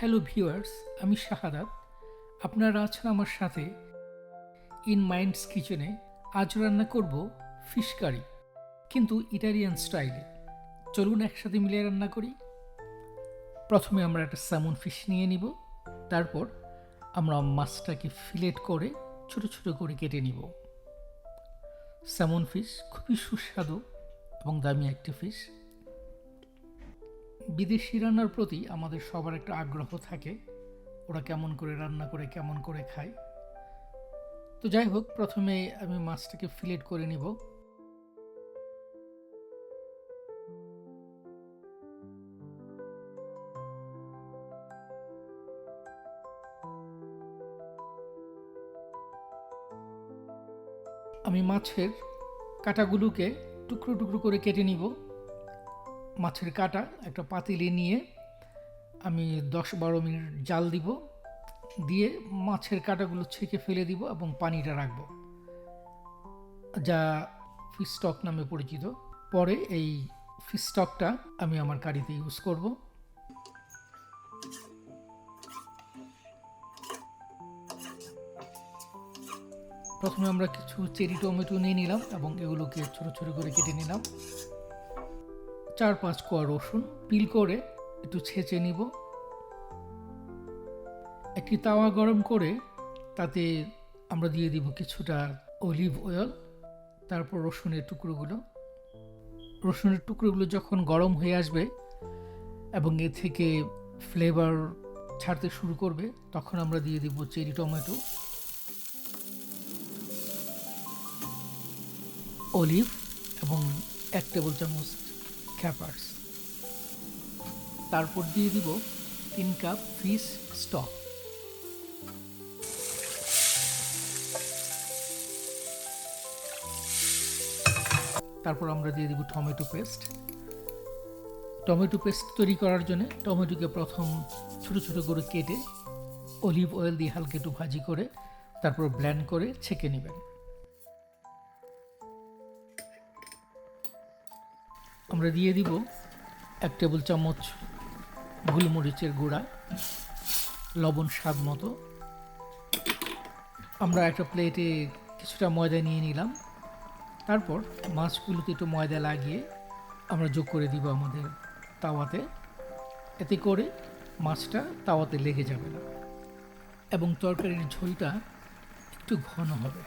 Hello viewers, আমি শাহাদাত। আপনারা আছেন আমার সাথে ইন মাইন্ডস কিচেনে। আজ রান্না করব ফিশ কারি, কিন্তু ইটালিয়ান স্টাইলে। চলুন একসাথে মিলিয়ে রান্না করি। প্রথমে আমরা একটা স্যামন ফিশ নিয়ে নিব। তারপর আমরা মাছটাকে ফিলেট করে ছোট ছোট করে কেটে নিব। স্যামন ফিশ খুবই সুস্বাদু এবং দামি একটি ফিশ। বিদেশি রান্নার প্রতি আমাদের সবার একটা আগ্রহ থাকে, ওরা কেমন করে রান্না করে, কেমন করে খায়। তো যাই হোক, প্রথমে আমি মাছটাকে ফিলেট করে নিব। আমি মাছের কাঁটাগুলোকে টুকরো টুকরো করে কেটে নিব। মাছের কাঁটা একটা পাতিলে নিয়ে আমি 10-12 মিনিট জাল দিব, দিয়ে মাছের কাঁটাগুলো ছেঁকে ফেলে দিব এবং পানিটা রাখবো, যা ফিশ স্টক নামে পরিচিত। পরে এই ফিশ স্টকটা আমি আমার কারিতে ইউজ করব। প্রথমে আমরা কিছু চেরি টমেটো নিয়ে নিলাম এবং এগুলোকে ছোট ছোট করে কেটে নিলাম। 4-5 কোয়া রসুন পিল করে একটু ছেঁচে নিব। একটি তাওয়া গরম করে তাতে আমরা দিয়ে দিব কিছুটা অলিভ অয়েল। তারপর রসুনের টুকরোগুলো যখন গরম হয়ে আসবে এবং এ থেকে ফ্লেভার ছাড়তে শুরু করবে, তখন আমরা দিয়ে দিব চেরি টমেটো, অলিভ এবং 1 টেবিল চামচ ক্যাপার্স। তারপর দিয়ে দিব 3 কাপ ফিশ স্টক। তারপর আমরা দিয়ে দিব টমেটো পেস্ট তৈরি করার জন্য টমেটোকে প্রথম ছোট ছোট করে কেটে অলিভ অয়েল দিয়ে হালকা একটু ভাজি করে তারপর ব্লেন্ড করে ছেঁকে নেবেন। আমরা দিয়ে দিব 1 টেবিল চামচ গোলমরিচের গুঁড়া, লবণ স্বাদ মতো। আমরা একটা প্লেটে কিছুটা ময়দা নিয়ে নিলাম। তারপর মাছগুলোতে একটু ময়দা লাগিয়ে আমরা যোগ করে দিব আমাদের তাওয়াতে। এতে করে মাছটা তাওয়াতে লেগে যাবে না এবং তরকারির ঝোলটা একটু ঘন হবে।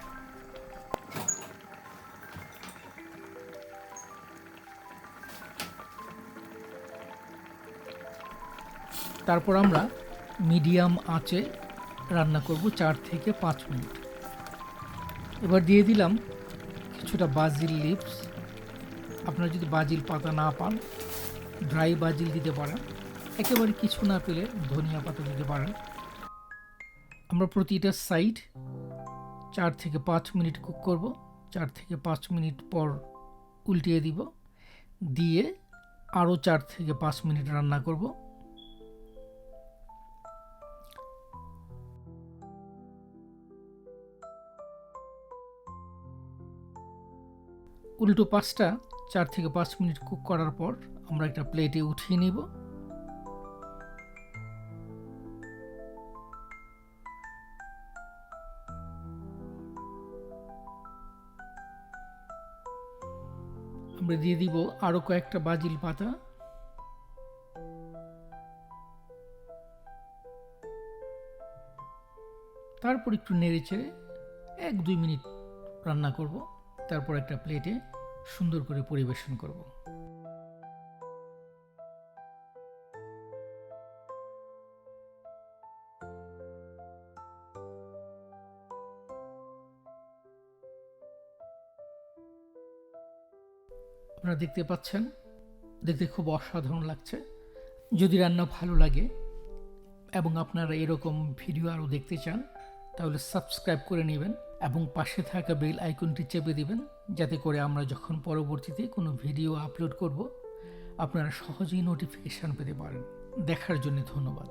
তারপর আমরা মিডিয়াম আঁচে রান্না করব 4 থেকে 5 মিনিট। এবার দিয়ে দিলাম কিছুটা বাজিল লিভস। আপনারা যদি বাজিল পাতা না পান, ড্রাই বাজিল দিতে পারেন। একেবারে কিছু না পেলে ধনিয়া পাতা দিতে পারেন। আমরা প্রতিটা সাইড 4 থেকে 5 মিনিট কুক করব। 4 থেকে 5 মিনিট পর উল্টিয়ে দিব, দিয়ে আরও 4 থেকে 5 মিনিট রান্না করব। উল্টো পাশটা 4 থেকে 5 মিনিট কুক করার পর আমরা একটা প্লেটে উঠিয়ে নিব। আমরা দিয়ে দিব আরো কয়েকটা বাজিল পাতা। তারপর একটু নেড়ে চেড়ে 1-2 মিনিট রান্না করব। তারপর একটা প্লেটে সুন্দর করে পরিবেশন করব। আপনারা দেখতে পাচ্ছেন, দেখতে খুব অসাধারণ লাগছে। যদি রান্না ভালো লাগে এবং আপনারা এরকম ভিডিও আরও দেখতে চান, তাহলে সাবস্ক্রাইব করে নেবেন এবং পাশে থাকা বেল আইকনটি চেপে দিবেন, যাতে করে আমরা যখন পরবর্তীতে কোনো ভিডিও আপলোড করব, আপনারা সহজেই নোটিফিকেশান পেতে পারেন। দেখার জন্য ধন্যবাদ।